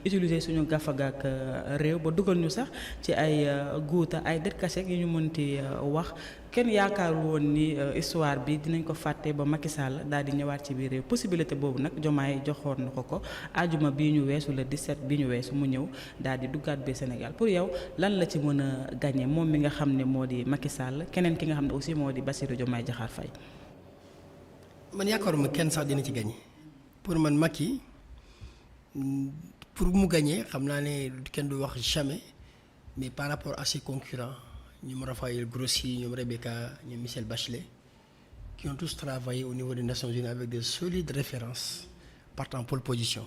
utiliser suñu gafagaak réew ba dugal ñu sax ci ay guuta ay det kase yi ñu mënti wax kenn yaakaarul woon ni histoire bi dinañ ko fàtte ba Macky Sall daal di ñëwaat ci biir réew possibilité boobu nag Diomaye joxoon na ko ajuma bii ñu weesu le 17 bi ñu weesu mu ñëw daal di duggaat biir Sénégal pour yow lan la ci mën a gagné moom mi nga xam ne moo di Macky Sall keneen ki nga xam ne aussi moo di Bassirou Diomaye Diakhar Faye. man yaakaaruma kenn sax dina ci gagné pour man Macky pour mu gagné xam naa ne kenn du wax jamais mais par rapport à ses concurrents ñoom Raphaël Grossi ñoom Rebecca ñoom Michel Bachelet qui ont tous travaillé au niveau des Nations Unies avec de solides références partant en pole position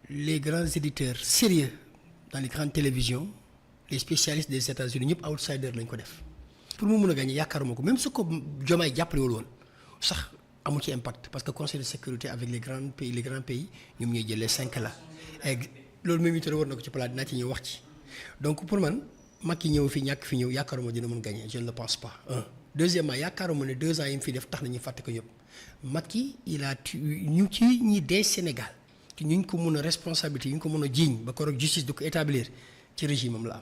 les grands éditeurs sérieux dans les grandes télévisions les spécialistes des États-Unis ñëpp outsider lañ ko def pour mu mun a gagné yaakaaruma ko même su ko Diomaye jàppalewul woon sax amul ci impact parce que conseil de sécurité avec les grands pays ñoom ñooy jël les 5 là et loolu même itam war na ko ci plat dinaa ci ñëw wax ci donc pour man Macky ñëw fi ñàkk fi ñëw yaakaaruma dina mun gagner je ne le pense pas deuxièmement yaakaaruma ne 2 ans yi mu fi def tax nañu fàtte ko ñëpp Macky il a ñu ci ñi dee Sénégal te ñu ko mun a responsabilité ñu ko mun a jiiñ ba ko rek justice du ko établir ci régime am la am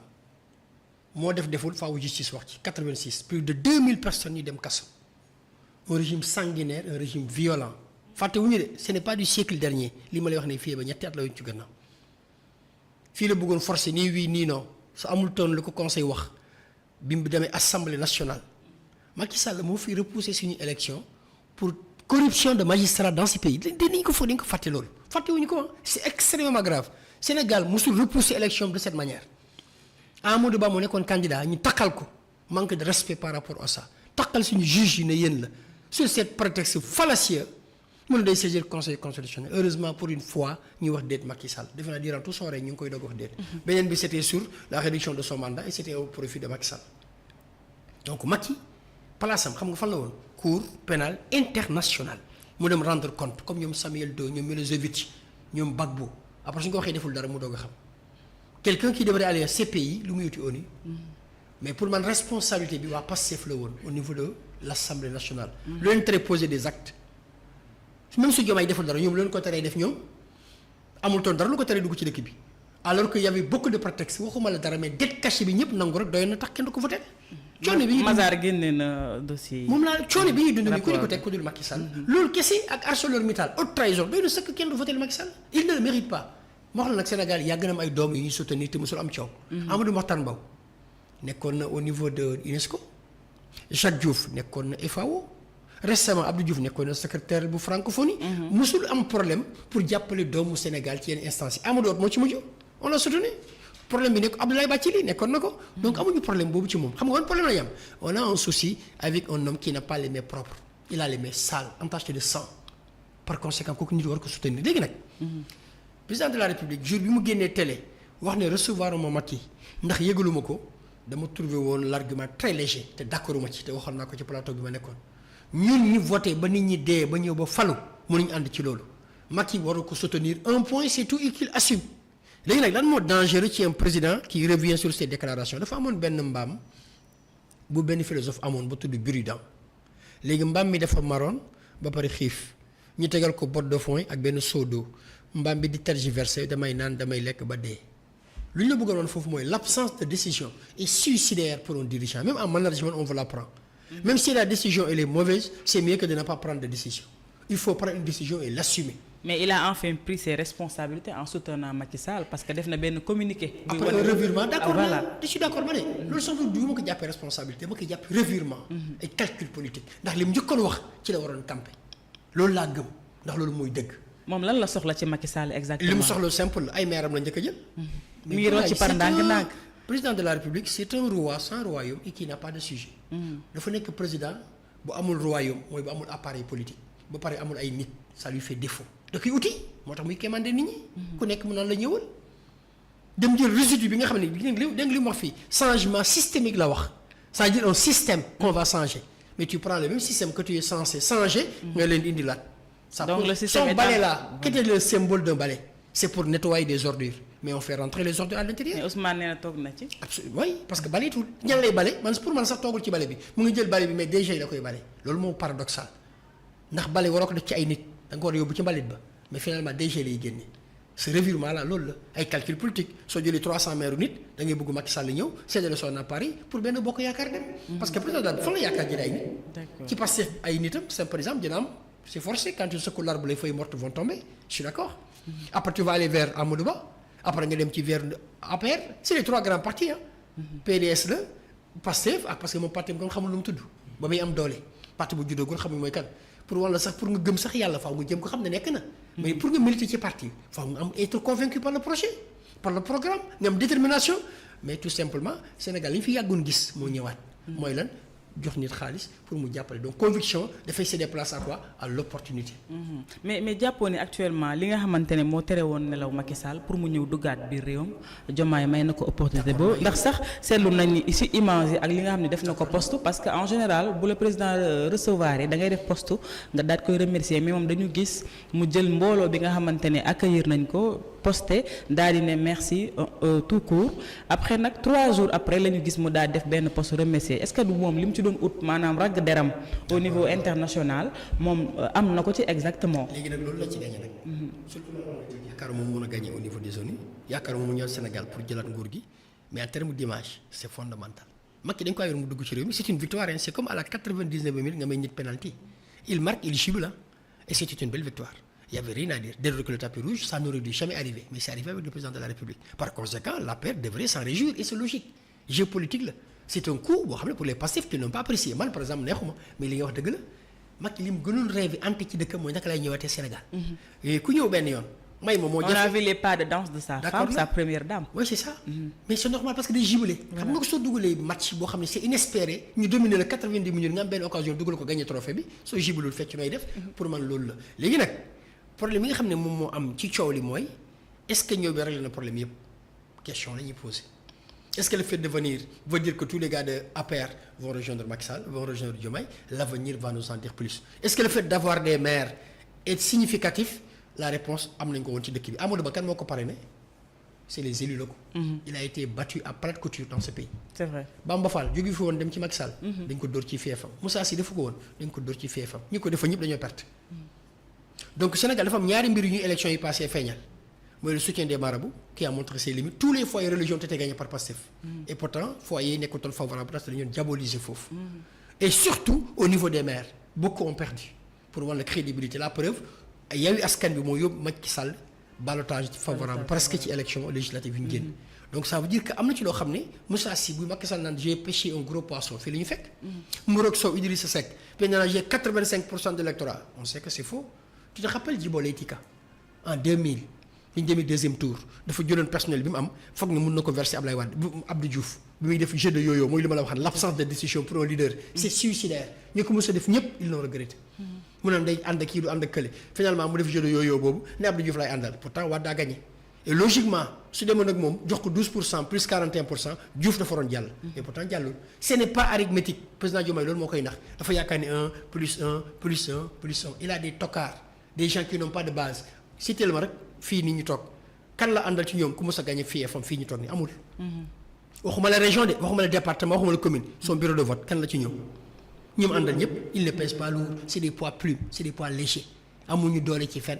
moo deful faawu justice wax ci 86 plus de 2000 personnes ñu dem kaso un régime sanguinaire un régime violent fàtte wu ñu de ce n'est pas du siècle dernier li ma lay wax ne fii ba ñetti at la woon ci gannaaw fii la bëggoon forcer nii oui nii non su amul toon lu ko conseil wax bi mu demee assemblée nationale Macky Sall moo fi repousser suñu élection pour corruption de magistrats dans ce pays dañ ko fàtte loolu fàtte wu ñu ko c'est extrêmement grave Sénégal mosul repousser élection de cette manière Amadou Ba moo nekkoon candidat ñu takkal ko manque de respect par rapport à ça takkal suñu juge yi ne yéen la sur cette prétexte fallacieux mën na day saisir conseil constitutionnel heureusement pour une fois ñu wax déet Macky Sall defe naa durant tout son règne ñu ngi koy doog wax déet beneen bi c'était sur la réduction de son mandat et c'était au profit de Macky Sall donc Macky place am xam nga fan la woon cour pénale internationale mu dem rendre compte comme ñoom Samuel Doe ñoom Milosevic ñoom Gbagbo après su ñu ko waxee deful dara mu doog a xam quelqu'un qui devrait aller à CPI lu muy wuti ONU mais pour man responsabilité bi waa Pastef la woon au niveau de l'Assemblée nationale lu leen tere poser des actes même su Diomaye deful dara ñoom lu leen ko teree def ñoom amul toon dara lu ko teree dugg ci dëkk bi alors que y avait beaucoup de prétextes waxuma la dara mais dette cachée bi ñëpp nangu rek doy na tax kenn du ko voté coono bi Mazar génne na dossier moom laa coono bi ñuy dund nii ku ñu ko teg ku dul Macky Sall loolu kese ak ArcelorMittal haute trahison doy na sëkk kenn du voté Macky Sall il ne le mérite pas ma wax la nag Sénégal yàgg na am ay doom yu ñuy soutenir te mosul am coow Amadou Mahtar Mbow nekkoon na au niveau de UNESCO Jacques Diouf nekkoon na FAO récemment Abdou Diouf nekkoon na secrétaire bu francophonie mosul am problème pour jàppale doomu Sénégal ci yenn instance yi Amadou Hott moo ci mujj on l'a soutenu problème bi nekk Abdoulaye Bathily nekkoon na ko donc amuñu problème boobu ci moom xam nga woon problème la ñu am on a un souci avec un homme qui n'a pas les mains propres il a les mains sales entachées de sang par conséquent kooku nit war ko soutenir léegi nag président de la République jour bi mu génnee télé wax ne recevoir ma Macky ndax yëgaluma ko dama trouvé woon l'argument très léger te d'accorduma ci te waxoon naa ko ci plateau bi ma nekkoon ñun ñi voté ba nit ñi dee ba ñëw ba falu mënuñu ànd ci loolu Macky waru ko soutenir un point c'est tout et qu'il assume léegi nag lan moo dangereux ci un président qui revient sur ses déclarations dafa amoon benn mbaam bu benn philosophe amoon ba tudd Buridan léegi mbaam mi dafa maroon ba pare xiif ñu tegal ko botte de foin ak benn seau d'eau mbaam bi di tergiverser damay naan damay lekk ba dee lu ñu la bëggoon woon foofu mooy l'absence de décision est suicidaire pour un dirigeant même en management on veut la prendre même si la décision elle est mauvaise c'est mieux que de ne pas prendre de décision il faut prendre une décision et l'assumer. mais il a enfin pris ses responsabilités en soutenant Macky Sall parce que def na benn communiqué. après un revirement d'accord voilà je suis d'accord ma ne loolu sax du ma ko jàppee responsabilité ma ko jàppee revirement et calcul politique ndax li mu njëkkoon wax ci la waroon campé loolu laa gëm ndax loolu mooy dëgg. moom lan la soxla ci Macky Sall exactement li mu soxla simple ay maire am la njëkk a jël. mi ngi rocc par ndànk-ndànk. président de la République c'est un roi sans royaume et qui n'a pas de sujet. dafa nekk président bu amul royaume mooy bu amul appareil politique ba pare amul ay nit ça lui fait défaut. da koy uti moo tax muy commandé nit ñi. ku nekk mu naan la ñëwal. dem jël résidu bi nga xam ne dégg nga li mu wax fii changement systémique la wax c'est-à-dire un système qu'on va changer mais tu prends le même système que tu es censé changer. nga leen di indilaat. donc le système son balai là quel est le symbole d'un balai c'est pour nettoyer des ordures mais on fait rentrer les ordures à l'intérieur. mais Ousmane nee na toog na ci. absolument oui parce que balai tout ñan lay balai man pour man sax toogul ci balai bi mu ngi jël balai bi mais déjà la koy balai loolu moo paradoxal ndax balai waroo ko def ci ay nit da nga ko war a yóbbu ci mbalit ba mais finalement déjà lay génne ce revirement là loolu la ay calcul politique soo jëlee 300 maires nit da ngay bëgg Macky Sall ñëw séddale son à Paris pour benn bokk yaakaar dem. parce que président daal fan la yaakaar jëlee ay nit. D'accord. ci Pastef ay nitam c'est par exemple dina am c'est forcé quand tu secoues l'arbre les feuilles mortes vont tomber je suis d'accord. Après tu vas aller vers Amadou Ba après nga dem ci vers APR c'est les trois grands partis ah. PDS la Pastef ak parce que moom parti bi kon xamul lu mu tudd ba muy am doole parti bu juddagul xamul mooy kan pour wala sax pour nga gëm sax yàlla faaw nga jëm ko xam ne nekk na. mais pour nga militer ci parti faaw nga am être convaincu par le projet par le programme nga am détermination mais tout simplement Sénégal li ñu fi yàggoon gis moo ñëwaat. mooy lan jox nit xaalis pour mu jàppale donc conviction dafay se déplacer à quoi à l'opportunité. mais jàppoo ne actuellement li nga xamante ne moo tere woon nelaw Macky Sall pour mu ñëw duggaat biir réewam Diomaye may na ko opportunité boobu ndax sax seetlu nañ ni ci image yi ak li nga xam ne def na ko poste parce que en général bu la président recevoir yi da ngay def poste nga daal koy remercier mais moom dañu gis mu jël mbooloo bi nga xamante ne accueillir nañ ko posté daal di ne merci tout court après nag 3 jours après la ñu gis mu daal def benn poste remercier est-ce que du moom li mu ci doon ut maanaam ragg deram au niveau international moom am na ko ci exactement. léegi nag loolu la ci gagné nag. surtout yaakaar moom mën a gagné au niveau des zones yi yaakaar moom mu ñëw Sénégal pour jëlaat nguur gi mais en terme d'image c'est fondamental Macky dañ ko yor mu dugg ci réew mi c'est une victoire c'est comme à la 99e minute nga may nit penalty il marque il jubile et c'était une belle victoire. Il n'y avait rien à dire. Dès que le tapis rouge, ça n'aurait dû jamais arriver. Mais c'est arrivé avec le président de la République. Par conséquent, la paix devrait s'en réjouir et c'est logique. Géopolitique là. C'est un coup boo xam ne pour les passifs qui n'ont pas apprécié man par exemple neexuma mais li nga wax dëgg la Macky li mu gënoon rêve ante ci dëkkam mooy naka lay ñëwaatee Sénégal. ku ñëw benn yoon. may ma moo jafe on a vu les pas de danse de sa femme sa première dame. oui c'est ça. mais c'est normal parce que day jubilé. xam nga ko soo dugalee match boo xam ne c'est inespéré ñu dominer le 90 minutes nga am benn occasion dugal ko gagner trophée bi soo jubilul fecc nooy def. pour man loolu la léegi nag. problème yi nga xam ne moom moo am ci coow li mooy est-ce que ñëw bi réglé na problème yëpp question la ñuy poser est-ce que le fait de venir veut dire que tous les gars de APR vont rejoindre Macky Sall vont rejoindre Diomaye l'avenir va nous en dire plus est-ce que le fait d'avoir des maires est significatif la réponse am nañ ko woon ci dëkk bi Amadou Ba kan moo ko parrainé c'est les élus locaux. Il a été battu à plate couture dans ce pays. C'est vrai. Bamba Fall jóge fi woon dem ci Macky Sall. dañ ko dóor ci feefam Moussa Sy defu ko woon dañ ko dóor ci feefam ñi ko defa ñëpp dañoo perte. donc Sénégal dafa am ñaari mbir yu ñuy élection yi passé feeñal mooy le soutien des marabouts qui a montré ses limites tous les foyers religieux ont été gagnés par Pastef. et pourtant foyers yi nekkutoon favorable parce que dañoo diaboliser foofu. et surtout au niveau des maires beaucoup ont perdu pour wan la crédibilité la preuve Yewwi Askan Wi moo yóbbu Macky Sall ballottage favorable presque ci élection législative yu ñu génn. donc ça veut dire que am na ci loo xam ne Moussa Sy bu Macky Sall naan j'ai pêché un gros poisson fii la ñu fekk. Morook Sow Idrissa Seck puis nee naa j'ai 85% de l'électorat on sait que c'est faux. Tu te rappelles Djibo Leyti Ka en 2000 bi ñu demee deuxième tour dafa jëloon personnel bi mu am foog ne mën na ko verser Ablaye Wade Abdou Diouf bi muy def jeu de yo-yo mooy li ma la waxoon l'absence de décision pour un leader. c'est suicidaire ñu ko mos a def ñëpp ils l'ont regretté. mu naan day ànd ak kii du ànd ak kële finalement mu def jeu de yo-yo boobu ne Abdou Diouf lay àndal pourtant Wade daa gagné et logiquement su demoon ak moom jox ko 12% plus 41% Diouf dafa waroon jàll. et pourtant jàllul ce n'est pas arithmétique président Diomaye loolu moo koy nax dafa yaakaar ne 1 plus 1 plus 1 plus 1 il a des tocards. des gens qui n'ont pas de base si tellement rek fii nii ñu toog kan la àndal ci ñoom ku mos a gagné fii fii ñu toog ni amul. waxuma la région de waxuma la département waxuma la commune son bureau de vote kan la ci ñëw ñoom àndal ñëpp il ne pèse pas lourd c'est des poids plumes c'est des poids légers amuñu doole ci fenn.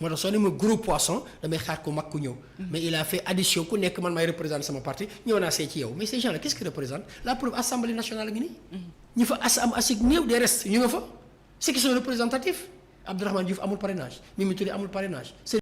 moo tax soo ne ma gros poisson damay xaar ko mag ku ñëw. mais il a fait addition ku nekk man may représenter sama parti ñëw naa see ci yow mais ces gens là qu'est-ce qu'ils représentent la preuve assemblée nationale la ngi nii. ñi fa am assez néew des restes ñu nga fa ceux qui sont représentatifs. Abdourahmane Diouf amul parrainage Mimi Touré amul parrainage